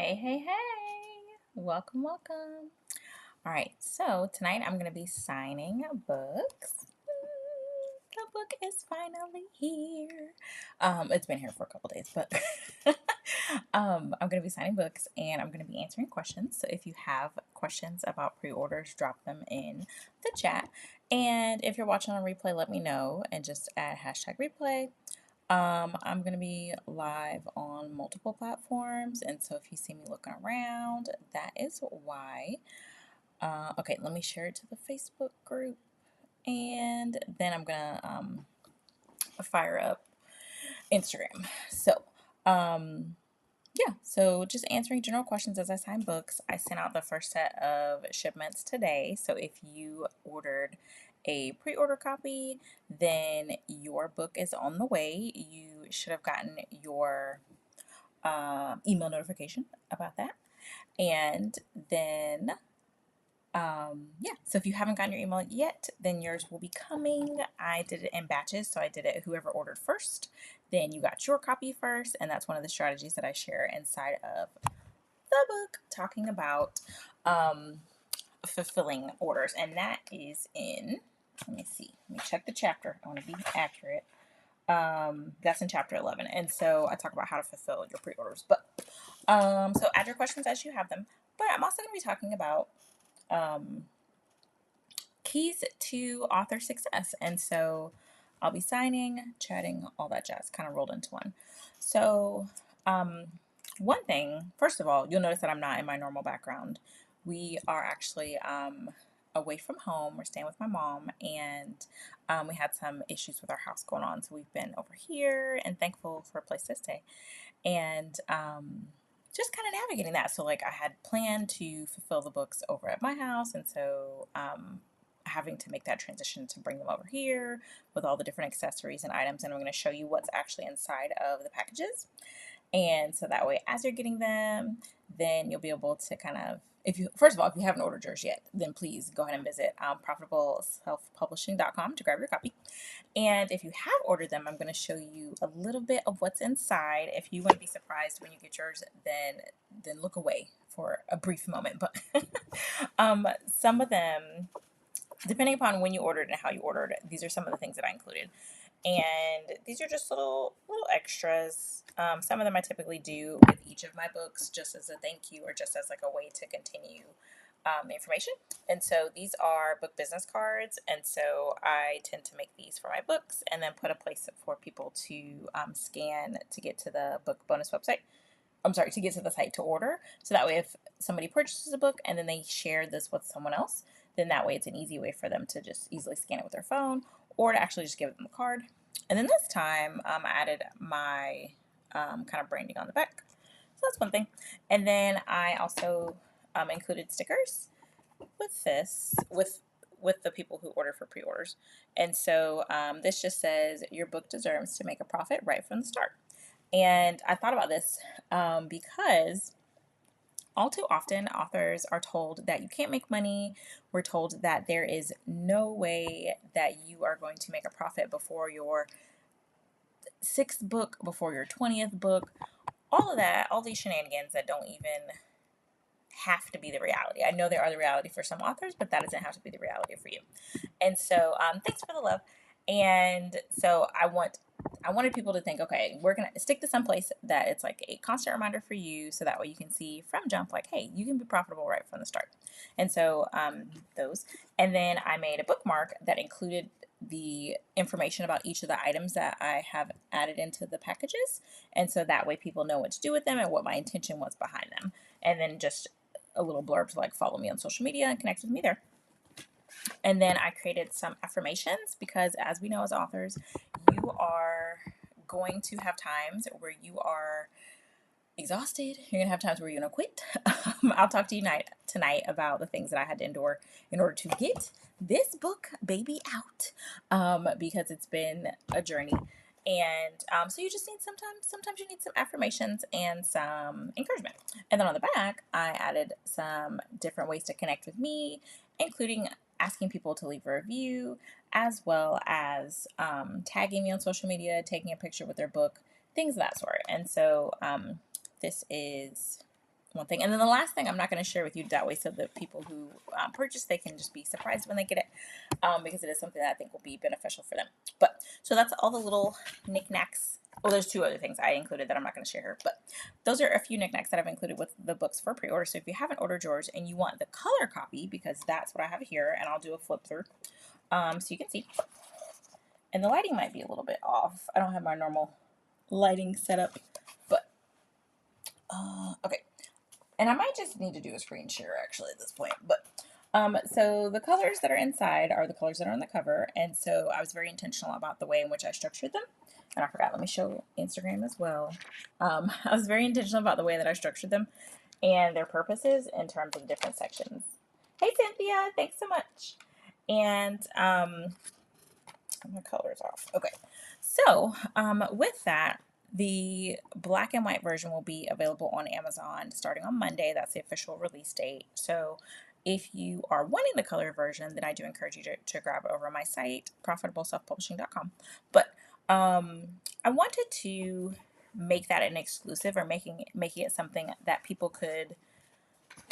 Hey, hey, hey. Welcome, welcome. All right, so tonight I'm going to be signing books. The book is finally here. It's been here for a couple days, but I'm going to be signing books and I'm going to be answering questions. So if you have questions about pre-orders, drop them in the chat. And if you're watching on replay, let me know and just add hashtag replay. I'm going to be live on multiple platforms, and so if you see me looking around, that is why. Okay, let me share it to the Facebook group, and then I'm going to fire up Instagram. So, so just answering general questions as I sign books. I sent out the first set of shipments today, so if you ordered a pre-order copy, then your book is on the way. You should have gotten your email notification about that. And then, so if you haven't gotten your email yet, then yours will be coming. I did it in batches, so I did it whoever ordered first, then you got your copy first, and that's one of the strategies that I share inside of the book talking about fulfilling orders, and that is in, let me see, let me check the chapter. I want to be accurate. That's in chapter 11, and so I talk about how to fulfill your pre-orders. But so add your questions as you have them. But I'm also going to be talking about keys to author success, and so I'll be signing, chatting, all that jazz, kind of rolled into one. So one thing, first of all, you'll notice that I'm not in my normal background. We are actually away from home. We're staying with my mom, and we had some issues with our house going on, so we've been over here and thankful for a place to stay. And just kind of navigating that. So, like, I had planned to fulfill the books over at my house, and so having to make that transition to bring them over here with all the different accessories and items. And I'm going to show you what's actually inside of the packages. And so that way, as you're getting them, then you'll be able to kind of, if you, first of all, if you haven't ordered yours yet, then please go ahead and visit profitableselfpublishing.com to grab your copy. And if you have ordered them, I'm going to show you a little bit of what's inside. If you want to be surprised when you get yours, then look away for a brief moment. But some of them, depending upon when you ordered and how you ordered, these are some of the things that I included. And these are just little extras. Some of them I typically do with each of my books just as a thank you or just as like a way to continue the information. And so these are book business cards, and so I tend to make these for my books and then put a place for people to scan to get to the book bonus website. I'm sorry, to get to the site to order. So that way, if somebody purchases a book and then they share this with someone else, then that way it's an easy way for them to just easily scan it with their phone or to actually just give them the card. And then this time, I added my kind of branding on the back. So that's one thing. And then I also included stickers with this, with the people who order for pre-orders. And so this just says, your book deserves to make a profit right from the start. And I thought about this because all too often authors are told that you can't make money. We're told that there is no way that you are going to make a profit before your sixth book, before your 20th book, all of that, all these shenanigans that don't even have to be the reality. I know they are the reality for some authors, but that doesn't have to be the reality for you. And so thanks for the love. And so I wanted people to think, okay, we're going to stick to some place that it's like a constant reminder for you, so that way you can see from jump, like, hey, you can be profitable right from the start. And so those. And then I made a bookmark that included the information about each of the items that I have added into the packages. And so that way people know what to do with them and what my intention was behind them. And then just a little blurb to like follow me on social media and connect with me there. And then I created some affirmations because, as we know as authors, you are going to have times where you are exhausted. You're going to have times where you're going to quit. I'll talk to you tonight about the things that I had to endure in order to get this book baby out, because it's been a journey. And so you just need sometimes you need some affirmations and some encouragement. And then on the back, I added some different ways to connect with me, including asking people to leave a review, as well as tagging me on social media, taking a picture with their book, things of that sort. And so this is one thing. And then the last thing I'm not going to share with you that way so that people who purchase, they can just be surprised when they get it, because it is something that I think will be beneficial for them. But so that's all the little knickknacks. Well, there's two other things I included that I'm not going to share here, but those are a few knickknacks that I've included with the books for pre-order. So if you haven't ordered yours and you want the color copy, because that's what I have here, and I'll do a flip through, so you can see. And the lighting might be a little bit off. I don't have my normal lighting setup, but okay. And I might just need to do a screen share actually at this point, but so the colors that are inside are the colors that are on the cover, and so I was very intentional about the way in which I structured them. And I forgot, let me show Instagram as well. I was very intentional about the way that I structured them and their purposes in terms of different sections. Hey Cynthia, thanks so much. And my color's off. Okay, so with that, the black and white version will be available on Amazon starting on Monday. That's the official release date. So if you are wanting the color version, then I do encourage you to grab it over on my site, profitableselfpublishing.com. But I wanted to make that an exclusive, or making it something that people could.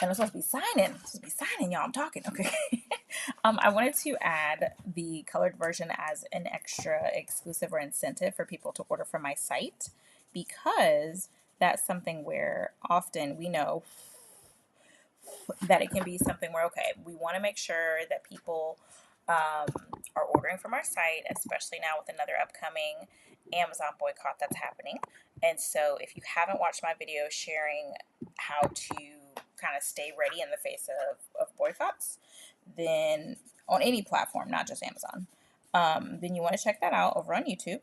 And I'm supposed to be signing. Y'all. I'm talking. Okay. I wanted to add the colored version as an extra exclusive or incentive for people to order from my site, because that's something where often we know that it can be something where, okay, we want to make sure that people are ordering from our site, especially now with another upcoming Amazon boycott that's happening. And so if you haven't watched my video sharing how to kind of stay ready in the face of boycotts, then on any platform, not just Amazon, then you want to check that out over on YouTube.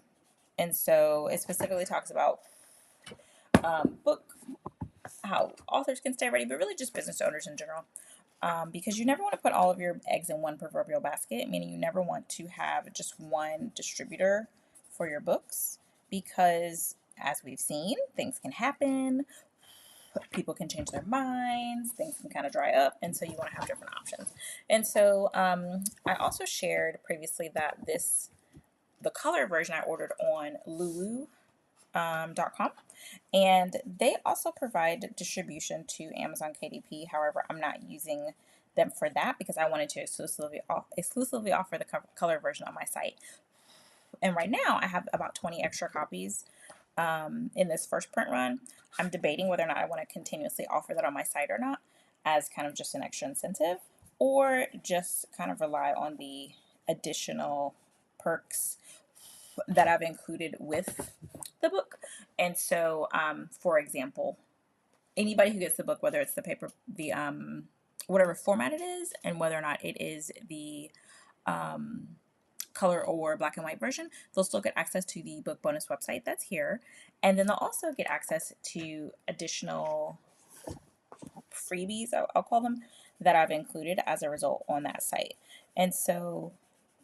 And so it specifically talks about book, how authors can stay ready, but really just business owners in general. Because you never want to put all of your eggs in one proverbial basket, meaning you never want to have just one distributor for your books, because as we've seen, things can happen. People can change their minds, things can kind of dry up, and so you want to have different options. And so I also shared previously that the color version I ordered on Lulu.com, and they also provide distribution to Amazon KDP. However, I'm not using them for that because I wanted to exclusively offer the color version on my site. And right now I have about 20 extra copies in this first print run. I'm debating whether or not I want to continuously offer that on my site or not, as kind of just an extra incentive, or just kind of rely on the additional perks that I've included with the book. And so, for example, anybody who gets the book, whether it's the paper, the whatever format it is, and whether or not it is the color or black and white version, they'll still get access to the book bonus website that's here. And then they'll also get access to additional freebies, I'll call them, that I've included as a result on that site. And so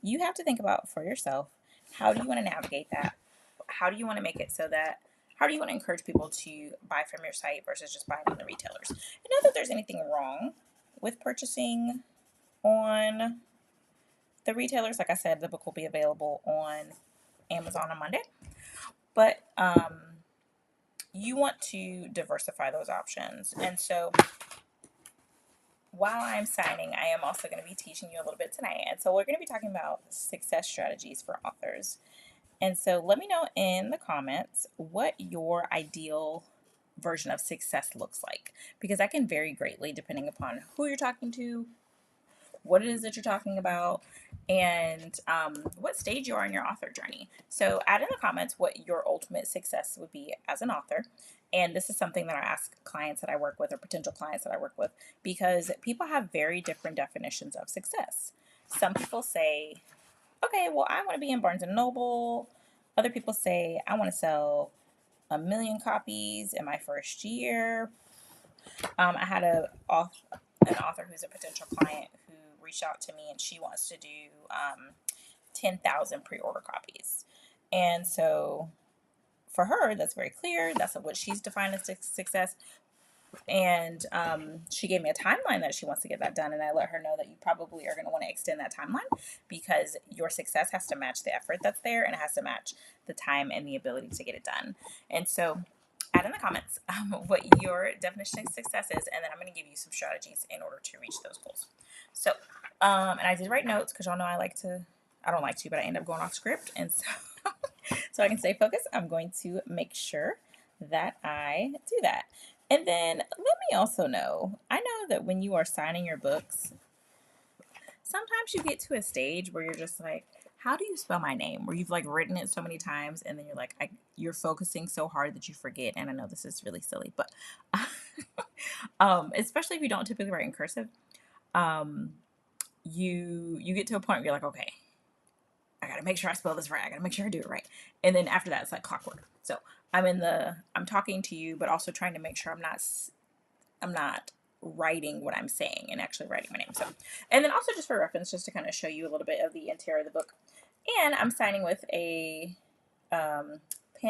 you have to think about for yourself, how do you want to navigate that? How do you want to make it so that, how do you want to encourage people to buy from your site versus just buying on the retailers? And not that there's anything wrong with purchasing on the retailers. Like I said, the book will be available on Amazon on Monday, but you want to diversify those options. And so while I'm signing, I am also going to be teaching you a little bit tonight. And so we're going to be talking about success strategies for authors. And so let me know in the comments what your ideal version of success looks like, because that can vary greatly depending upon who you're talking to, what it is that you're talking about, and what stage you are in your author journey. So add in the comments what your ultimate success would be as an author. And this is something that I ask clients that I work with, or potential clients that I work with, because people have very different definitions of success. Some people say, okay, well, I want to be in Barnes & Noble. Other people say, I want to sell 1 million copies in my first year. I had an author who's a potential client who reached out to me, and she wants to do 10,000 pre-order copies. And so for her, that's very clear. That's what she's defined as success. And she gave me a timeline that she wants to get that done, and I let her know that you probably are going to want to extend that timeline, because your success has to match the effort that's there, and it has to match the time and the ability to get it done. And so add in the comments what your definition of success is, and then I'm going to give you some strategies in order to reach those goals. So, and I did write notes because y'all know I don't like to, but I end up going off script, and so so I can stay focused, I'm going to make sure that I do that. And then let me also know, I know that when you are signing your books, sometimes you get to a stage where you're just like, how do you spell my name? Where you've like written it so many times and then you're like, you're focusing so hard that you forget. And I know this is really silly, but especially if you don't typically write in cursive, um, you get to a point where you're like, okay, I gotta make sure I spell this right. I gotta make sure I do it right. And then after that, it's like clockwork. So I'm talking to you, but also trying to make sure I'm not writing what I'm saying and actually writing my name. So, and then also just for reference, just to kind of show you a little bit of the interior of the book. And I'm signing with a pen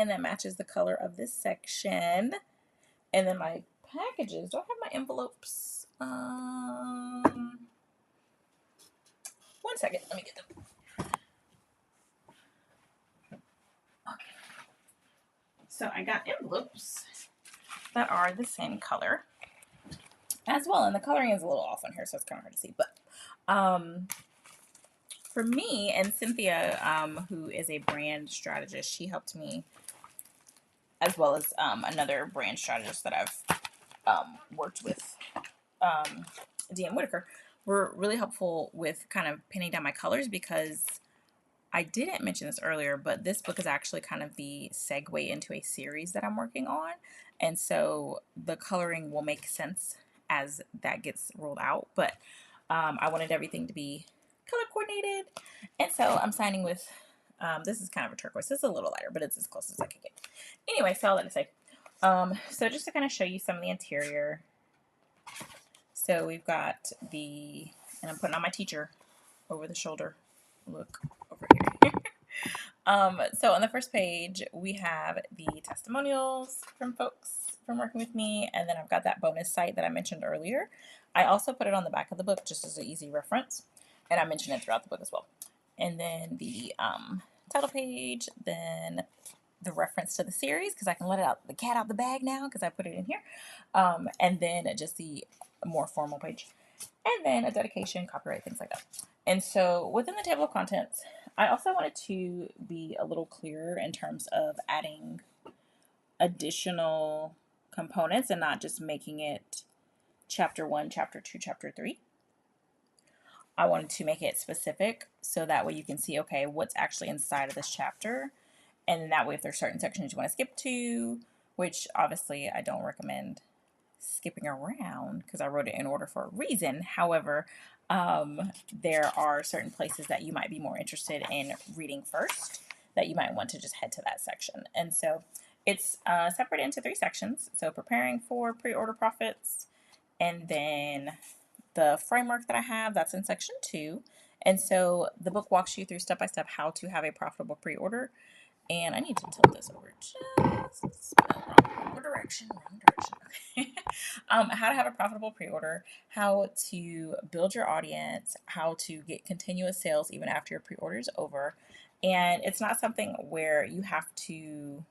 that matches the color of this section. And then my packages, do I have my envelopes? One second, let me get them. Okay. So I got envelopes that are the same color as well. And the coloring is a little off on here, so it's kind of hard to see. But for me and Cynthia, who is a brand strategist, she helped me, as well as another brand strategist that I've worked with, DM Whitaker, were really helpful with kind of pinning down my colors, because I didn't mention this earlier, but this book is actually kind of the segue into a series that I'm working on. And so the coloring will make sense as that gets rolled out. But I wanted everything to be color coordinated. And so I'm signing with, this is kind of a turquoise. This is a little lighter, but it's as close as I can get. Anyway, so I'll let it say. So just to kind of show you some of the interior. So we've got and I'm putting on my teacher over the shoulder look over here. So on the first page, we have the testimonials from folks from working with me, and then I've got that bonus site that I mentioned earlier. I also put it on the back of the book just as an easy reference, and I mention it throughout the book as well. And then the title page, then the reference to the series, because I can let the cat out the bag now because I put it in here, and then just the more formal page, and then a dedication, copyright, things like that. And so within the table of contents, I also wanted to be a little clearer in terms of adding additional components and not just making it chapter 1, chapter 2, chapter 3. I wanted to make it specific so that way you can see, okay, what's actually inside of this chapter. And then that way, if there's certain sections you want to skip to, which obviously I don't recommend skipping around because I wrote it in order for a reason. However, there are certain places that you might be more interested in reading first that you might want to just head to that section. And so it's separated into 3 sections. So preparing for pre-order profits, and then the framework that I have, that's in section 2. And so the book walks you through step by step how to have a profitable pre-order. And I need to tilt this over just wrong direction. Okay. How to have a profitable pre-order, how to build your audience, how to get continuous sales even after your pre-order is over. And it's not something where you have to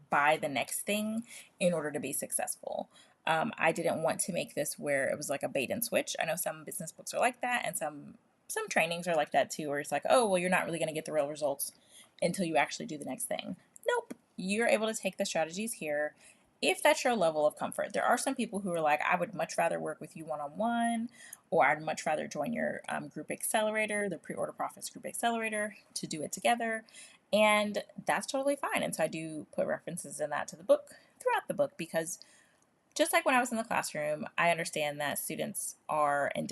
buy the next thing in order to be successful. I didn't want to make this where it was like a bait and switch. I know some business books are like that, and some trainings are like that too, where it's like, oh, well, you're not really going to get the real results until you actually do the next thing. Nope. You're able to take the strategies here if that's your level of comfort. There are some people who are like, I would much rather work with you one-on-one, or I'd much rather join your group accelerator, the Pre-Order Profits Group Accelerator, to do it together. And that's totally fine. And so I do put references in that to the book throughout the book, because just like when I was in the classroom, I understand that students are at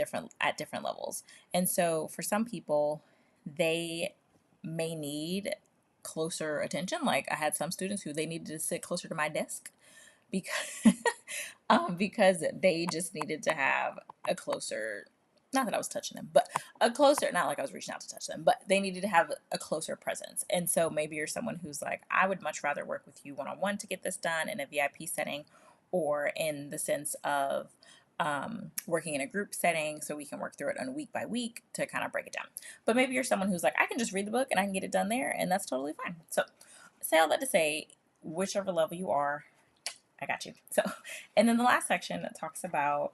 different levels. And so for some people, they may need closer attention. Like I had some students who they needed to sit closer to my desk because because they just needed to have a closer, not that I was touching them, but a closer, not like I was reaching out to touch them, but they needed to have a closer presence. And so maybe you're someone who's like, I would much rather work with you one-on-one to get this done in a VIP setting, or in the sense of working in a group setting so we can work through it on week by week to kind of break it down. But maybe you're someone who's like, I can just read the book and I can get it done there, and that's totally fine. So say all that to say, whichever level you are, I got you. So, and then the last section talks about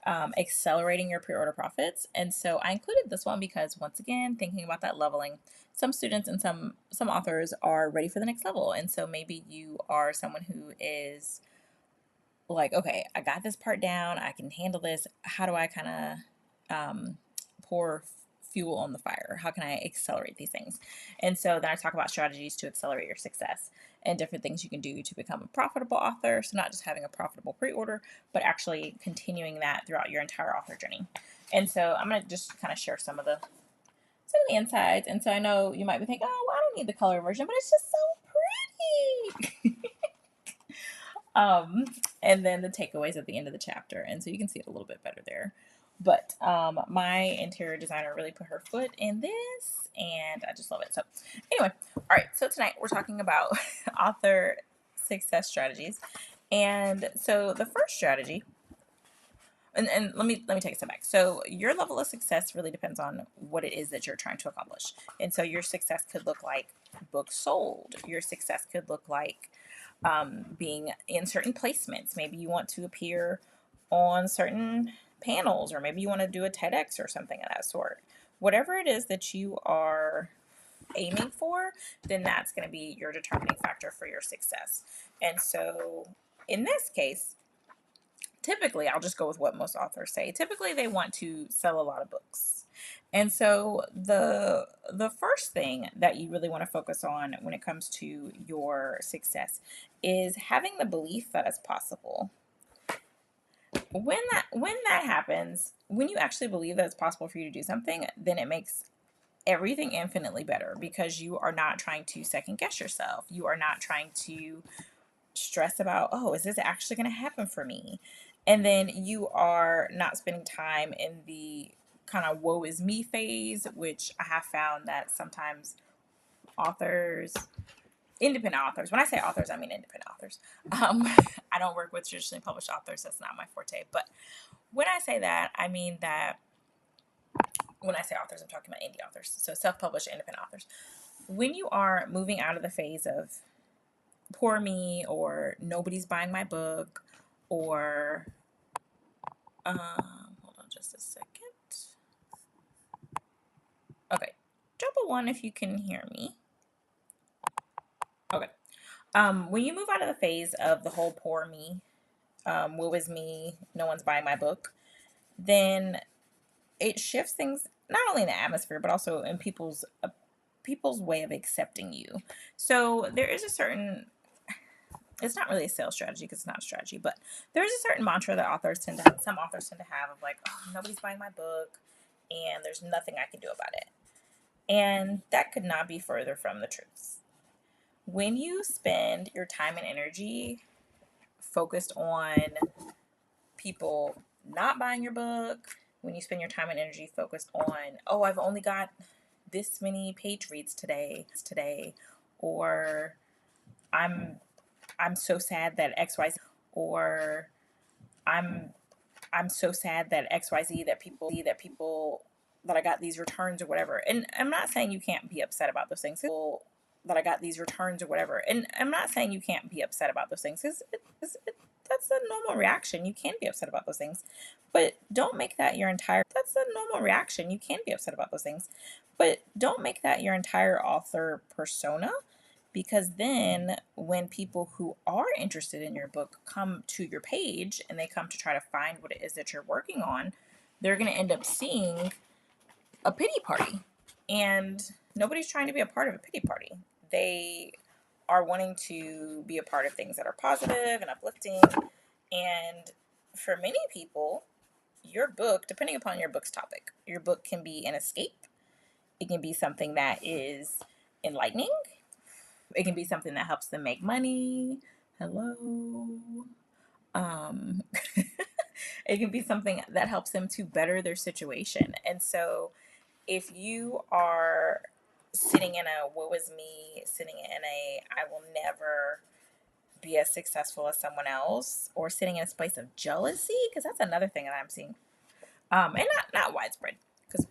accelerating your pre-order profits. And so I included this one because, once again, thinking about that leveling, some students and some authors are ready for the next level. And so maybe you are someone who is like, okay, I got this part down, I can handle this. How do I kind of pour fuel on the fire? How can I accelerate these things? And so then I talk about strategies to accelerate your success and different things you can do to become a profitable author. So not just having a profitable pre-order, but actually continuing that throughout your entire author journey. And so I'm going to just kind of share some of the insights. And so I know you might be thinking, oh, well, I don't need the color version, but it's just so pretty. Um, and then the takeaways at the end of the chapter. And so you can see it a little bit better there. But my interior designer really put her foot in this, and I just love it. So anyway, all right. So tonight we're talking about author success strategies. And so the first strategy, and let me take a step back. So your level of success really depends on what it is that you're trying to accomplish. And so your success could look like books sold. Your success could look like being in certain placements. Maybe you want to appear on certain panels, or maybe you want to do a TEDx or something of that sort. Whatever it is that you are aiming for, then that's going to be your determining factor for your success. And so in this case, typically, I'll just go with what most authors say. Typically, they want to sell a lot of books. And so the first thing that you really want to focus on when it comes to your success is having the belief that it's possible. When that happens, when you actually believe that it's possible for you to do something, then it makes everything infinitely better, because you are not trying to second guess yourself. You are not trying to stress about, oh, is this actually going to happen for me? And then you are not spending time in the kind of woe is me phase, which I have found that sometimes authors, independent authors, when I say authors, I mean independent authors. I don't work with traditionally published authors. That's not my forte. But when I say that, I mean that when I say authors, I'm talking about indie authors. So self-published independent authors. When you are moving out of the phase of poor me, or nobody's buying my book, or hold on just a second. Okay, drop a one if you can hear me. Okay. When you move out of the phase of the whole poor me, woe is me, no one's buying my book, then it shifts things not only in the atmosphere but also in people's way of accepting you. So there is a certain, it's not really a sales strategy because it's not a strategy, but there's a certain mantra that some authors tend to have of like, oh, nobody's buying my book and there's nothing I can do about it. And that could not be further from the truth. When you spend your time and energy focused on people not buying your book, when you spend your time and energy focused on, oh, I've only got this many page reads today, or I'm so sad that XYZ, or I'm so sad that XYZ, that people that I got these returns or whatever. And I'm not saying you can't be upset about those things. That I got these returns or whatever. And I'm not saying you can't be upset about those things. That's a normal reaction. You can be upset about those things. But don't make that your entire, that's a normal reaction. You can be upset about those things. But don't make that your entire author persona, because then when people who are interested in your book come to your page and they come to try to find what it is that you're working on, they're going to end up seeing a pity party. And nobody's trying to be a part of a pity party. They are wanting to be a part of things that are positive and uplifting. And for many people, your book, depending upon your book's topic, your book can be an escape. It can be something that is enlightening. It can be something that helps them make money. Hello. Um, it can be something that helps them to better their situation. And so if you are sitting in a woe is me, sitting in a I will never be as successful as someone else, or sitting in a space of jealousy, because that's another thing that I'm seeing, and not widespread, because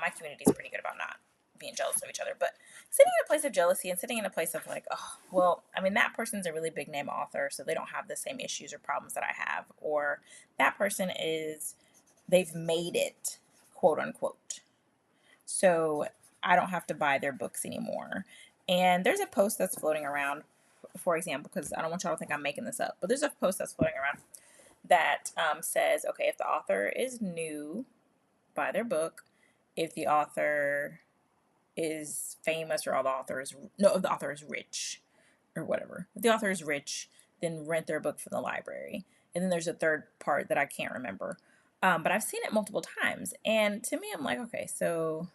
my community is pretty good about not being jealous of each other, but sitting in a place of jealousy and sitting in a place of like, oh, well, I mean, that person's a really big name author, so they don't have the same issues or problems that I have. Or that person they've made it, quote unquote. So I don't have to buy their books anymore. And there's a post that's floating around, for example, because I don't want y'all to think I'm making this up, but there's a post that's floating around that says, okay, if the author is new, buy their book. If the author is famous, or if the author is rich or whatever. If the author is rich, then rent their book from the library. And then there's a third part that I can't remember. But I've seen it multiple times. And to me, I'm like, okay, so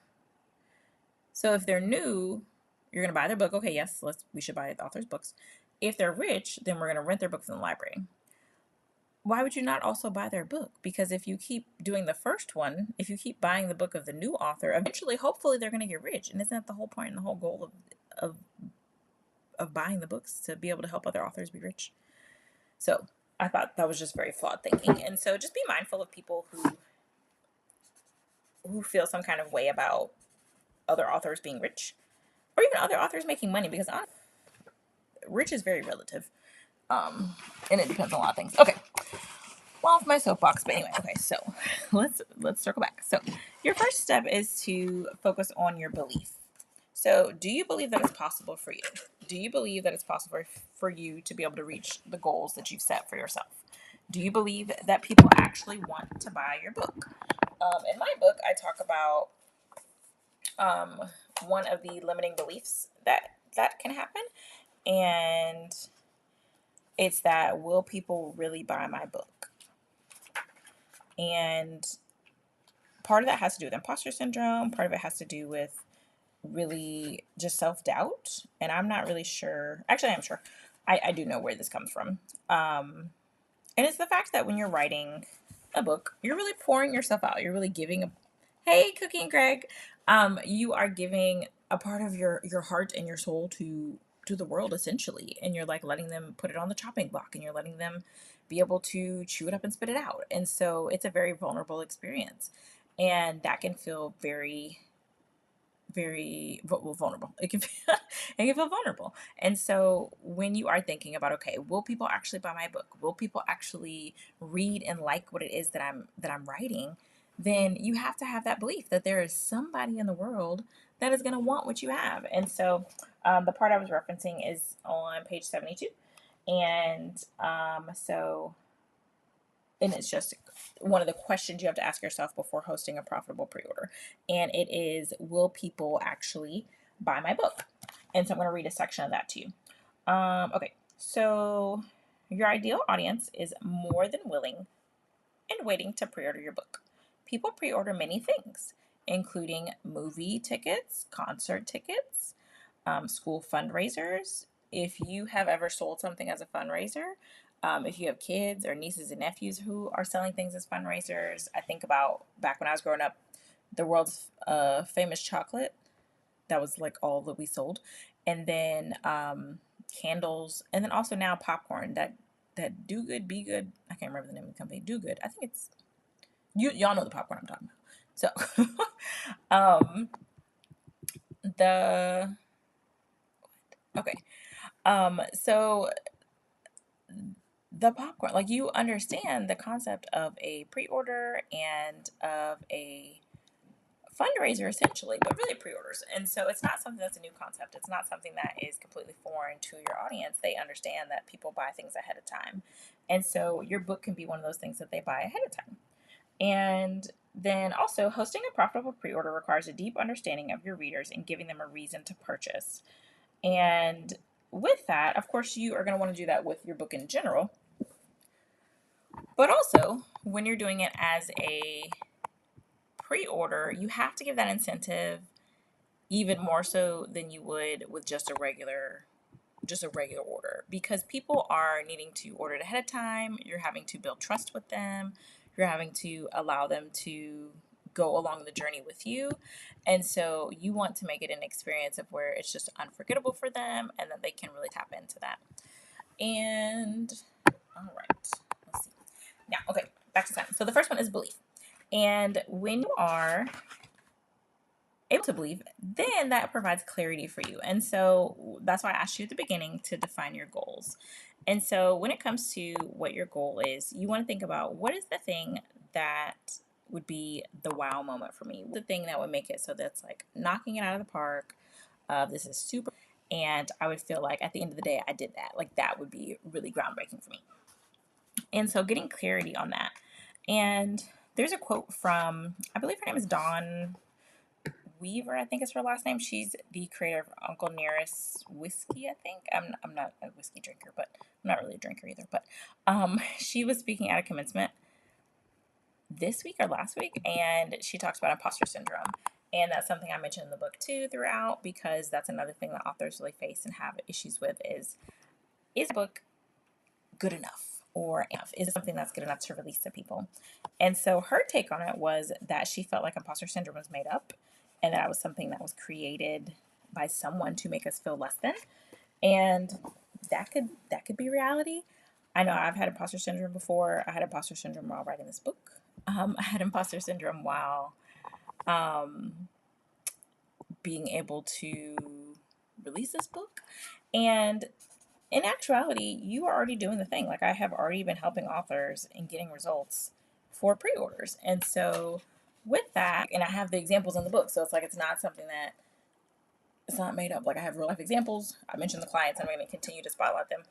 if they're new, you're going to buy their book. Okay, yes, we should buy the author's books. If they're rich, then we're going to rent their book from the library. Why would you not also buy their book? Because if you keep doing the first one, if you keep buying the book of the new author, eventually, hopefully, they're going to get rich. And isn't that the whole point and the whole goal of buying the books, to be able to help other authors be rich? So I thought that was just very flawed thinking. And so just be mindful of people who feel some kind of way about other authors being rich, or even other authors making money, because rich is very relative. And it depends on a lot of things. Okay. Well, off my soapbox, but anyway, okay, so let's circle back. So your first step is to focus on your belief. So do you believe that it's possible for you? Do you believe that it's possible for you to be able to reach the goals that you've set for yourself? Do you believe that people actually want to buy your book? In my book, I talk about one of the limiting beliefs that can happen, and it's that, will people really buy my book? And part of that has to do with imposter syndrome. Part of it has to do with really just self-doubt. And I'm not really sure. Actually, I'm sure. I do know where this comes from. And it's the fact that when you're writing a book, you're really pouring yourself out. You're really giving hey, Cookie and Greg. You are giving a part of your heart and your soul to the world, essentially. And you're like letting them put it on the chopping block, and you're letting them be able to chew it up and spit it out. And so it's a very vulnerable experience. And that can feel very, very vulnerable. It can feel, it can feel vulnerable. And so when you are thinking about, okay, will people actually buy my book? Will people actually read and like what it is that I'm writing? Then you have to have that belief that there is somebody in the world that is going to want what you have. And so the part I was referencing is on page 72. And and it's just one of the questions you have to ask yourself before hosting a profitable pre-order. And it is, will people actually buy my book? And so I'm going to read a section of that to you. Okay, so your ideal audience is more than willing and waiting to pre-order your book. People pre-order many things, including movie tickets, concert tickets, school fundraisers. If you have ever sold something as a fundraiser, if you have kids or nieces and nephews who are selling things as fundraisers, I think about back when I was growing up, the world's famous chocolate. That was like all that we sold. And then candles. And then also now popcorn. That Do Good, Be Good. I can't remember the name of the company. Do Good. I think it's, y'all know the popcorn I'm talking about. So so the popcorn, like, you understand the concept of a pre-order and of a fundraiser, essentially, but really pre-orders. And so it's not something that's a new concept. It's not something that is completely foreign to your audience. They understand that people buy things ahead of time. And so your book can be one of those things that they buy ahead of time. And then also, hosting a profitable pre-order requires a deep understanding of your readers and giving them a reason to purchase. And with that, of course, you are going to want to do that with your book in general. But also, when you're doing it as a pre-order, you have to give that incentive even more so than you would with just a regular order, because people are needing to order it ahead of time. You're having to build trust with them. You're having to allow them to go along the journey with you. And so you want to make it an experience of where it's just unforgettable for them, and that they can really tap into that. And all right, let's see. Now, okay, back to time. So the first one is belief. And when you are able to believe, then that provides clarity for you. And so that's why I asked you at the beginning to define your goals. And so when it comes to what your goal is, you want to think about what is the thing that would be the wow moment for me, the thing that would make it so that's like knocking it out of the park. This is super, and I would feel like at the end of the day I did that. Like that would be really groundbreaking for me. And so getting clarity on that. And there's a quote from, I believe her name is Dawn Weaver, I think is her last name. She's the creator of Uncle Nearest Whiskey, I think. I'm not a whiskey drinker, but I'm not really a drinker either. But she was speaking at a commencement this week or last week, and she talks about imposter syndrome. And that's something I mentioned in the book too throughout, because that's another thing that authors really face and have issues with is the book good enough? Or is it something that's good enough to release to people? And so her take on it was that she felt like imposter syndrome was made up, and that it was something that was created by someone to make us feel less than. And that could be reality. I know I've had imposter syndrome before. I had imposter syndrome while writing this book. I had imposter syndrome while being able to release this book. And in actuality, you are already doing the thing. Like I have already been helping authors and getting results for pre-orders. And so with that, and I have the examples in the book. So it's like, it's not something that it's not made up. Like I have real life examples. I mentioned the clients. I'm going to continue to spotlight them.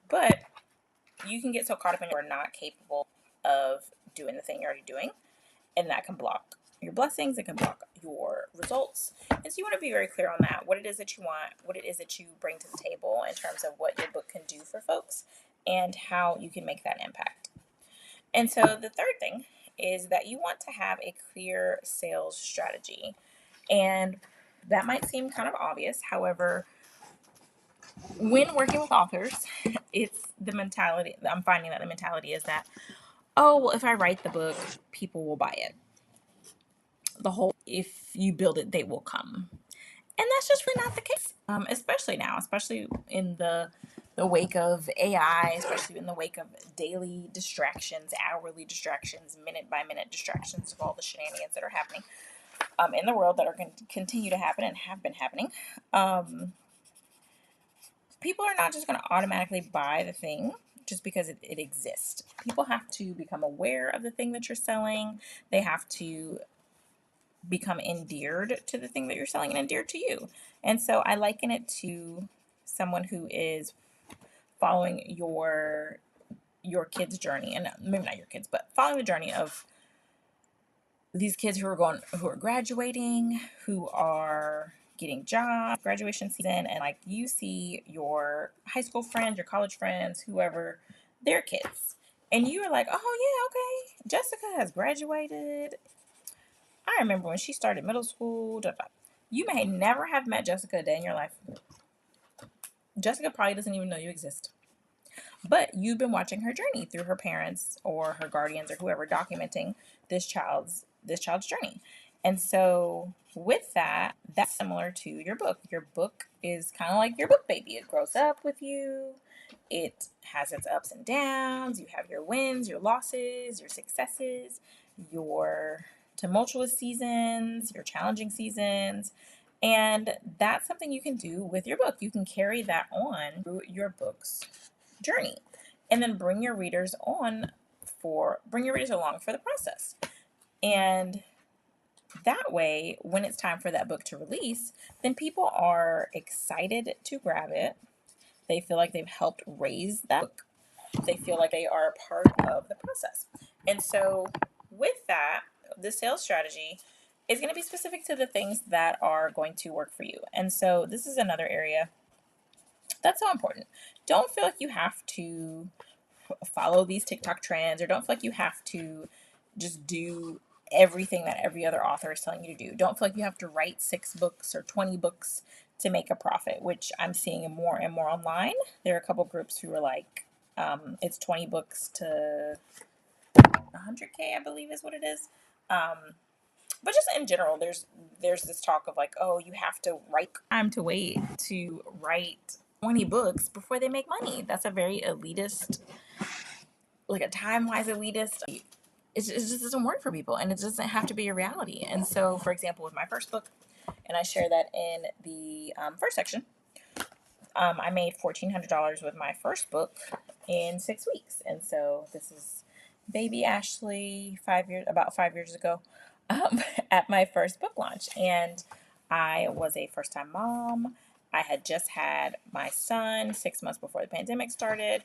But you can get so caught up in you're not capable of doing the thing you're already doing. And that can block your blessings. It can block your results. And so you want to be very clear on that, what it is that you want, what it is that you bring to the table in terms of what your book can do for folks and how you can make that impact. And so the third thing is that you want to have a clear sales strategy. And that might seem kind of obvious. However, when working with authors, it's the mentality. I'm finding that the mentality is that, oh, well, if I write the book, people will buy it. The whole, if you build it, they will come. And that's just really not the case, especially now, especially in the wake of AI, especially in the wake of daily distractions, hourly distractions, minute by minute distractions of all the shenanigans that are happening in the world that are going to continue to happen and have been happening. People are not just going to automatically buy the thing just because it exists. People have to become aware of the thing that you're selling. They have to become endeared to the thing that you're selling and endeared to you. And so I liken it to someone who is following your kids' journey, and maybe not your kids, but following the journey of these kids who are graduating, who are getting jobs, graduation season, and like you see your high school friends, your college friends, whoever, their kids. And you are like, oh yeah, okay, Jessica has graduated. I remember when she started middle school. You may never have met Jessica a day in your life. Jessica probably doesn't even know you exist. But you've been watching her journey through her parents or her guardians or whoever documenting this child's journey. And so with that, that's similar to your book. Your book is kind of like your book baby. It grows up with you. It has its ups and downs. You have your wins, your losses, your successes, your tumultuous seasons, your challenging seasons. And that's something you can do with your book. You can carry that on through your book's journey and then bring your readers along for the process. And that way, when it's time for that book to release, then people are excited to grab it. They feel like they've helped raise that book. They feel like they are a part of the process. And so with that, the sales strategy is going to be specific to the things that are going to work for you. And so this is another area that's so important. Don't feel like you have to follow these TikTok trends, or don't feel like you have to just do everything that every other author is telling you to do. Don't feel like you have to write 6 books or 20 books to make a profit, which I'm seeing more and more online. There are a couple groups who are like, it's 20 books to 100K, I believe is what it is. But just in general, there's this talk of like, oh, you have to write time to wait to write 20 books before they make money. That's a very elitist, like a time-wise elitist. It just doesn't work for people, and it doesn't have to be a reality. And so, for example, with my first book, and I share that in the first section. I made $1,400 with my first book in 6 weeks, and so this is baby Ashley, about 5 years ago, at my first book launch, and I was a first-time mom. I had just had my son 6 months before the pandemic started.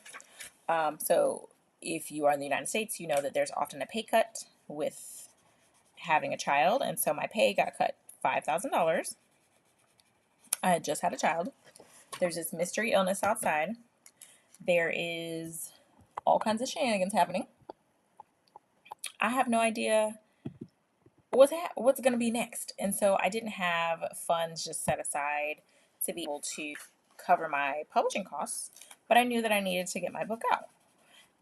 So if you are in the United States, you know that there's often a pay cut with having a child, and so my pay got cut $5,000. I had just had a child. There's this mystery illness outside. There is all kinds of shenanigans happening. I have no idea what's going to be next. And so I didn't have funds just set aside to be able to cover my publishing costs, but I knew that I needed to get my book out.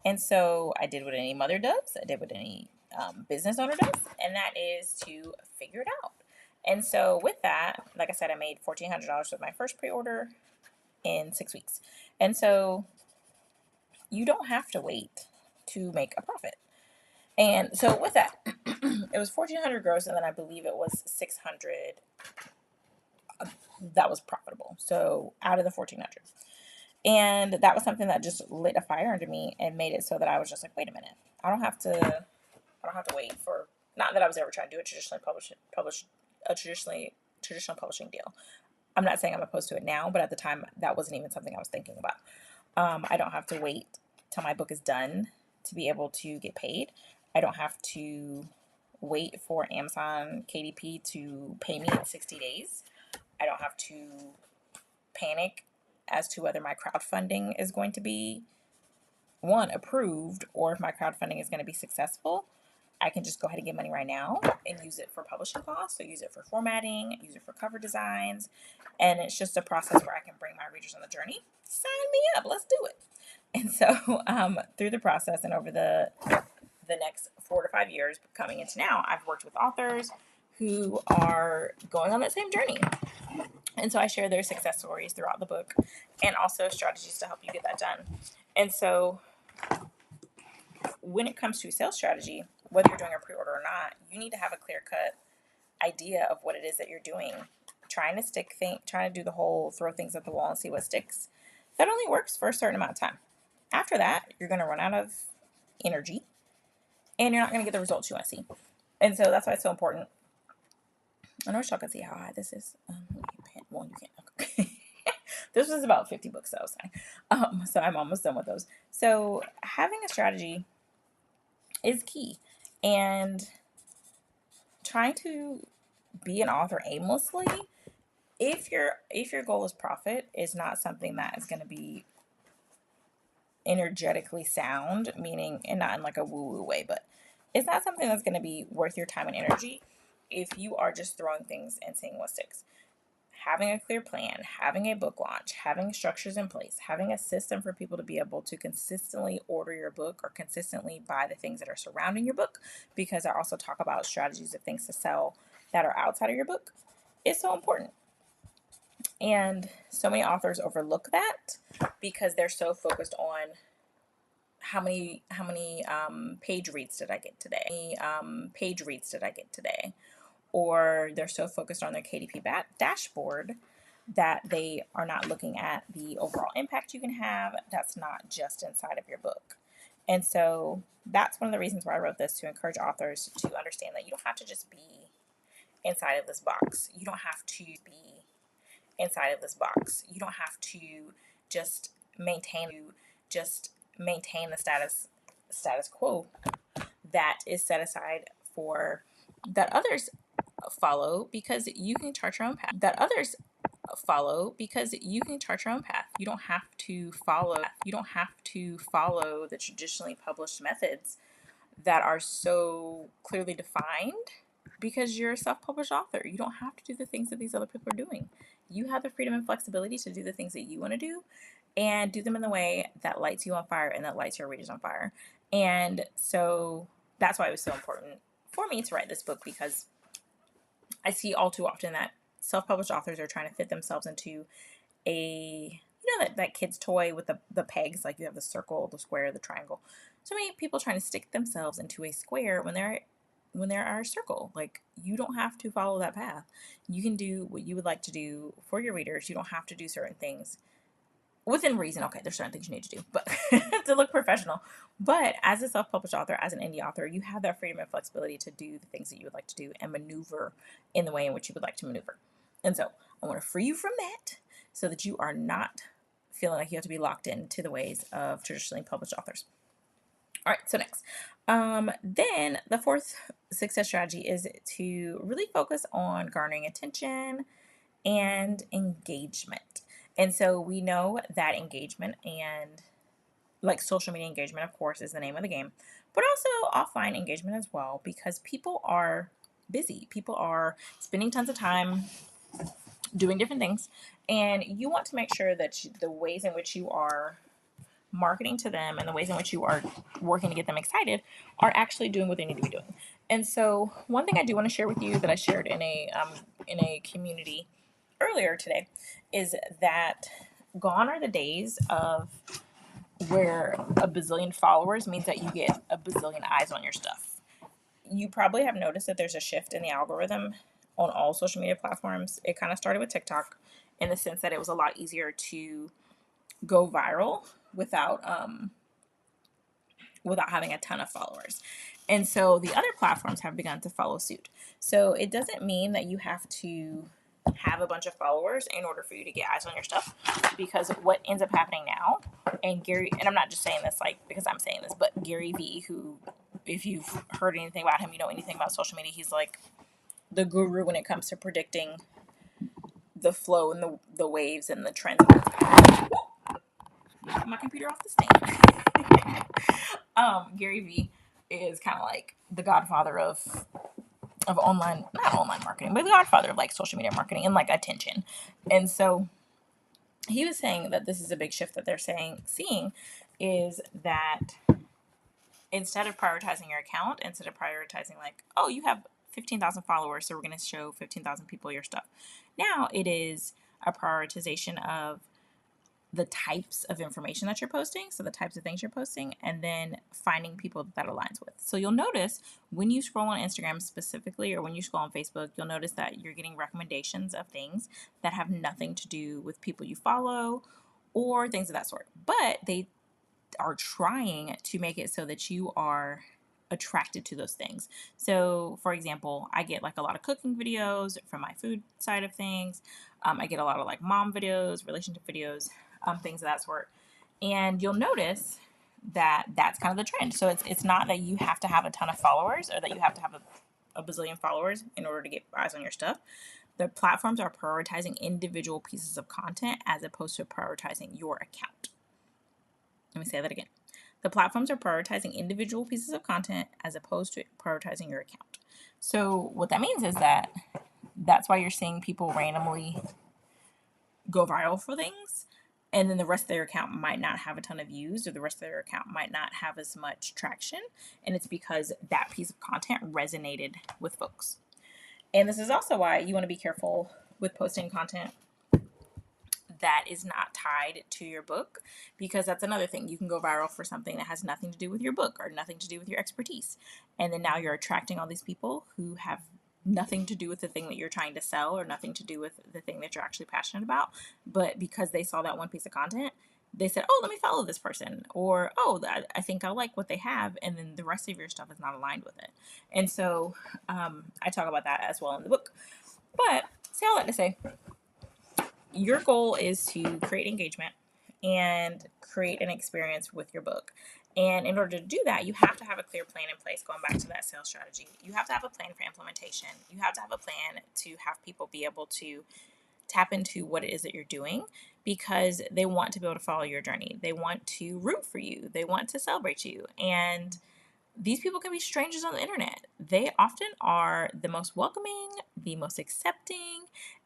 And so I did what any mother does. I did what any business owner does, and that is to figure it out. And so with that, like I said, I made $1,400 with my first pre-order in 6 weeks. And so you don't have to wait to make a profit. And so with that, it was 1,400 gross, and then I believe it was 600 that was profitable. So out of the 1,400. And that was something that just lit a fire under me and made it so that I was just like, wait a minute. I don't have to wait for, not that I was ever trying to do a traditional publishing deal. I'm not saying I'm opposed to it now, but at the time that wasn't even something I was thinking about. I don't have to wait till my book is done to be able to get paid. I don't have to wait for Amazon KDP to pay me in 60 days. I don't have to panic as to whether my crowdfunding is going to be, one, approved, or if my crowdfunding is going to be successful. I can just go ahead and get money right now and use it for publishing costs. So use it for formatting, use it for cover designs. And it's just a process where I can bring my readers on the journey. Sign me up. Let's do it. And so through the process and over the next 4 to 5 years coming into now, I've worked with authors who are going on that same journey. And so I share their success stories throughout the book and also strategies to help you get that done. And so when it comes to sales strategy, whether you're doing a pre-order or not, you need to have a clear-cut idea of what it is that you're doing. Trying to do the whole throw things at the wall and see what sticks, that only works for a certain amount of time. After that, you're going to run out of energy and you're not going to get the results you want to see. And so that's why it's so important. I know y'all can see how high this is. Well, you can't. Okay. This was about 50 books that I was saying. So I'm almost done with those. So having a strategy is key. And trying to be an author aimlessly, if your goal is profit, is not something that is going to be energetically sound, meaning, and not in like a woo-woo way, but it's not something that's going to be worth your time and energy if you are just throwing things and seeing what sticks. Having a clear plan, having a book launch, having structures in place, having a system for people to be able to consistently order your book or consistently buy the things that are surrounding your book, because I also talk about strategies of things to sell that are outside of your book, is so important. And so many authors overlook that because they're so focused on how many page reads did I get today? Or they're so focused on their KDP dashboard that they are not looking at the overall impact you can have that's not just inside of your book. And so that's one of the reasons why I wrote this, to encourage authors to understand that you don't have to just be inside of this box. You don't have to be inside of this box. You don't have to just maintain the status quo that is set aside for that others follow, because you can chart your own path. You don't have to follow the traditionally published methods that are so clearly defined, because you're a self-published author. You don't have to do the things that these other people are doing. You have the freedom and flexibility to do the things that you want to do, and do them in the way that lights you on fire and that lights your readers on fire. And so that's why it was so important for me to write this book, because I see all too often that self-published authors are trying to fit themselves into that kid's toy with the pegs, like you have the circle, the square, the triangle. So many people trying to stick themselves into a square when they're when they're our circle. Like, you don't have to follow that path. You can do what you would like to do for your readers. You don't have to do certain things within reason. Okay, there's certain things you need to do, but to look professional. But as a self-published author, as an indie author, you have that freedom and flexibility to do the things that you would like to do and maneuver in the way in which you would like to maneuver. And so I want to free you from that so that you are not feeling like you have to be locked into the ways of traditionally published authors. All right, so next. Then the fourth success strategy is to really focus on garnering attention and engagement. And so we know that engagement and like social media engagement, of course, is the name of the game, but also offline engagement as well, because people are busy. People are spending tons of time doing different things, and you want to make sure that the ways in which you are marketing to them and the ways in which you are working to get them excited are actually doing what they need to be doing. And so, one thing I do want to share with you that I shared in a community earlier today is that gone are the days of where a bazillion followers means that you get a bazillion eyes on your stuff. You probably have noticed that there's a shift in the algorithm on all social media platforms. It kind of started with TikTok in the sense that it was a lot easier to go viral without having a ton of followers. And so the other platforms have begun to follow suit. So it doesn't mean that you have to have a bunch of followers in order for you to get eyes on your stuff, because what ends up happening now, and I'm not just saying this like because I'm saying this, but Gary Vee, who, if you've heard anything about him, you know anything about social media, he's like the guru when it comes to predicting the flow and the waves and the trends. My computer off the stand. Gary Vee is kind of like the godfather of online, not online marketing, but the godfather of like social media marketing and like attention. And so he was saying that this is a big shift that they're seeing is that instead of prioritizing your account, instead of prioritizing like, oh, you have 15,000 followers, so we're going to show 15,000 people your stuff. Now it is a prioritization of the types of information that you're posting, so the types of things you're posting, and then finding people that aligns with. So you'll notice when you scroll on Instagram specifically, or when you scroll on Facebook, you'll notice that you're getting recommendations of things that have nothing to do with people you follow or things of that sort. But they are trying to make it so that you are attracted to those things. So, for example, I get like a lot of cooking videos from my food side of things. I get a lot of like mom videos, relationship videos, things of that sort. And you'll notice that that's kind of the trend. So it's not that you have to have a ton of followers or that you have to have a bazillion followers in order to get eyes on your stuff. The platforms are prioritizing individual pieces of content as opposed to prioritizing your account. Let me say that again. The platforms are prioritizing individual pieces of content as opposed to prioritizing your account. So what that means is that that's why you're seeing people randomly go viral for things, and then the rest of their account might not have a ton of views, or the rest of their account might not have as much traction, and it's because that piece of content resonated with folks. And this is also why you want to be careful with posting content that is not tied to your book, because that's another thing. You can go viral for something that has nothing to do with your book or nothing to do with your expertise, and then now you're attracting all these people who have nothing to do with the thing that you're trying to sell or nothing to do with the thing that you're actually passionate about, but because they saw that one piece of content, they said, oh, let me follow this person, or oh, I think I like what they have, and then the rest of your stuff is not aligned with it. And so I talk about that as well in the book. But say all that to say, your goal is to create engagement and create an experience with your book. And in order to do that, you have to have a clear plan in place. Going back to that sales strategy, you have to have a plan for implementation. You have to have a plan to have people be able to tap into what it is that you're doing, because they want to be able to follow your journey. They want to root for you. They want to celebrate you. And these people can be strangers on the internet. They often are the most welcoming, the most accepting,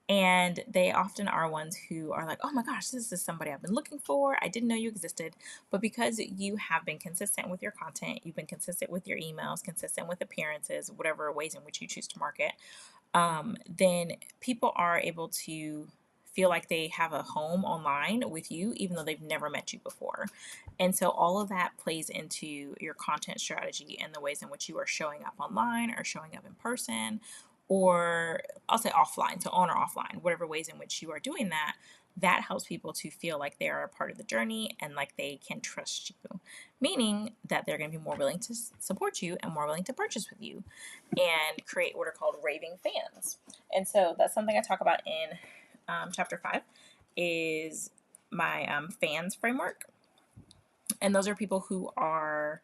and they often are ones who are like, oh my gosh, this is somebody I've been looking for. I didn't know you existed. But because you have been consistent with your content, you've been consistent with your emails, consistent with appearances, whatever ways in which you choose to market, then people are able to feel like they have a home online with you, even though they've never met you before. And so all of that plays into your content strategy and the ways in which you are showing up online or showing up in person, or I'll say offline, so on or offline, whatever ways in which you are doing that. That helps people to feel like they are a part of the journey and like they can trust you, meaning that they're going to be more willing to support you and more willing to purchase with you and create what are called raving fans. And so that's something I talk about in chapter 5 is my fans framework. And those are people who are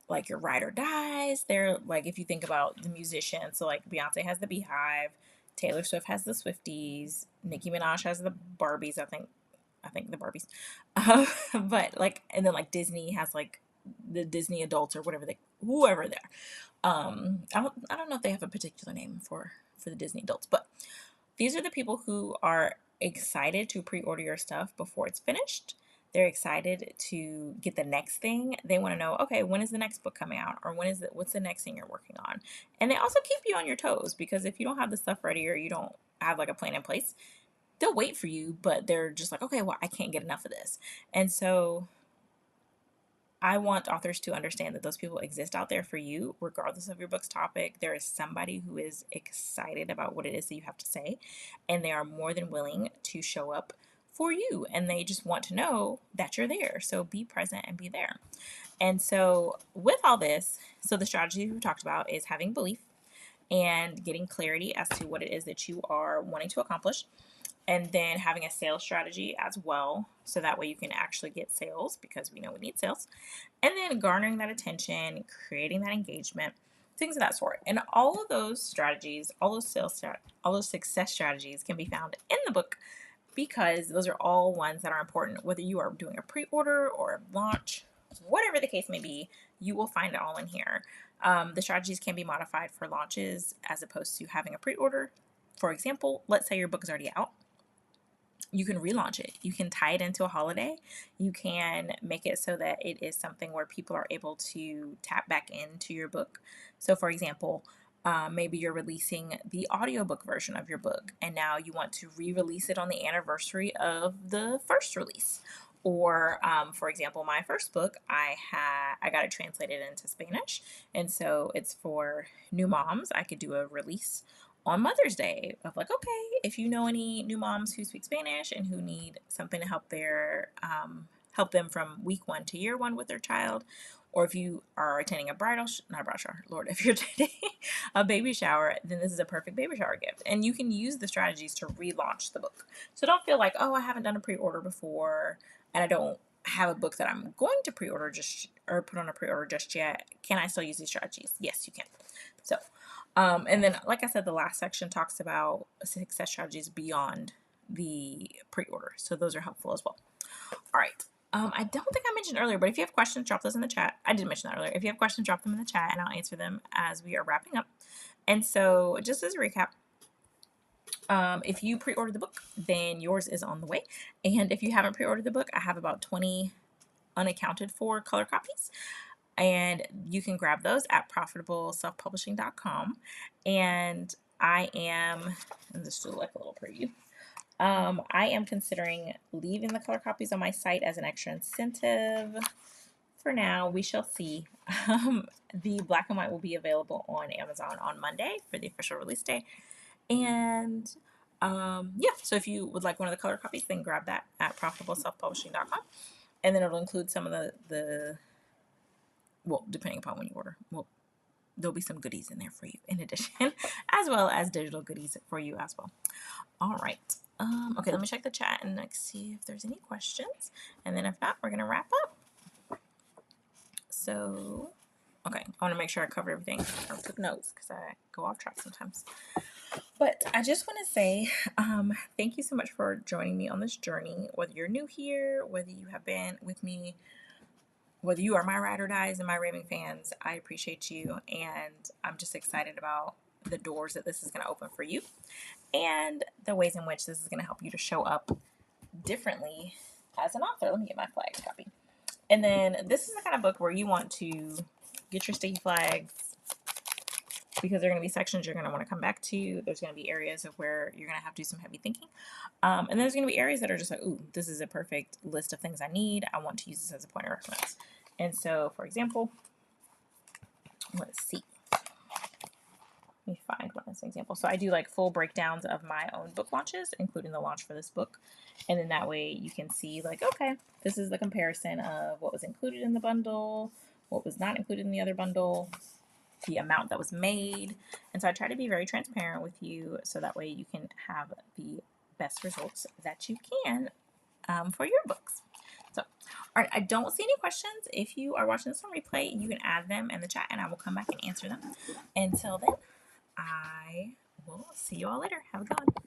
like your ride or dies. They're like, if you think about the musicians, so like Beyonce has the Beehive, Taylor Swift has the Swifties, Nicki Minaj has the Barbies. I think the Barbies. But like, and then like Disney has like the Disney adults or whoever they're. I don't know if they have a particular name for the Disney adults, but these are the people who are excited to pre-order your stuff before it's finished. They're excited to get the next thing. They want to know, okay, when is the next book coming out? Or what's the next thing you're working on? And they also keep you on your toes, because if you don't have the stuff ready or you don't have like a plan in place, they'll wait for you, but they're just like, okay, well, I can't get enough of this. And so I want authors to understand that those people exist out there for you, regardless of your book's topic. There is somebody who is excited about what it is that you have to say, and they are more than willing to show up for you. And they just want to know that you're there. So be present and be there. And so, with all this, so the strategy we talked about is having belief and getting clarity as to what it is that you are wanting to accomplish, and then having a sales strategy as well, so that way you can actually get sales, because we know we need sales, and then garnering that attention, creating that engagement, things of that sort. And all of those strategies, all those success strategies can be found in the book, because those are all ones that are important, whether you are doing a pre-order or a launch, whatever the case may be. You will find it all in here. The strategies can be modified for launches as opposed to having a pre-order. For example, let's say your book is already out. You can relaunch it. You can tie it into a holiday. You can make it so that it is something where people are able to tap back into your book. So, for example, maybe you're releasing the audiobook version of your book, and now you want to re-release it on the anniversary of the first release. Or, for example, my first book, I got it translated into Spanish, and so it's for new moms. I could do a release on Mother's Day of like, okay, if you know any new moms who speak Spanish and who need something to help them from week 1 to year 1 with their child, or if you are attending not a bridal shower, Lord, if you're attending a baby shower, then this is a perfect baby shower gift. And you can use the strategies to relaunch the book. So don't feel like, oh, I haven't done a pre-order before and I don't have a book that I'm going to pre-order or put on a pre-order just yet. Can I still use these strategies? Yes, you can. So, and then, like I said, the last section talks about success strategies beyond the pre-order. So those are helpful as well. All right. I don't think I mentioned earlier, but if you have questions, drop those in the chat. I did mention that earlier. If you have questions, drop them in the chat and I'll answer them as we are wrapping up. And so just as a recap, if you pre-order the book, then yours is on the way. And if you haven't pre-ordered the book, I have about 20 unaccounted for color copies. And you can grab those at profitableselfpublishing.com. And just do like a little preview. I am considering leaving the color copies on my site as an extra incentive. For now, we shall see. The black and white will be available on Amazon on Monday for the official release day. And yeah, so if you would like one of the color copies, then grab that at profitableselfpublishing.com. And then it'll include some of well, depending upon when you order, there'll be some goodies in there for you in addition, as well as digital goodies for you as well. All right. Okay, let me check the chat and see if there's any questions. And then if not, we're going to wrap up. So, okay, I want to make sure I cover everything. I took notes because I go off track sometimes. But I just want to say thank you so much for joining me on this journey. Whether you're new here, whether you have been with me, whether you are my ride or dies and my raving fans, I appreciate you. And I'm just excited about the doors that this is going to open for you and the ways in which this is going to help you to show up differently as an author. Let me get my flags copy. And then this is the kind of book where you want to get your sticky flags because there are going to be sections you're going to want to come back to. There's going to be areas of where you're going to have to do some heavy thinking. And there's going to be areas that are just like, ooh, this is a perfect list of things I need. I want to use this as a point of reference. And so, for example, let's see. Let me find one as an example. So I do like full breakdowns of my own book launches, including the launch for this book. And then that way you can see like, okay, this is the comparison of what was included in the bundle, what was not included in the other bundle, the amount that was made. And so I try to be very transparent with you so that way you can have the best results that you can for your books. So, all right, I don't see any questions. If you are watching this on replay, you can add them in the chat and I will come back and answer them. Until then, I will see you all later. Have a good one.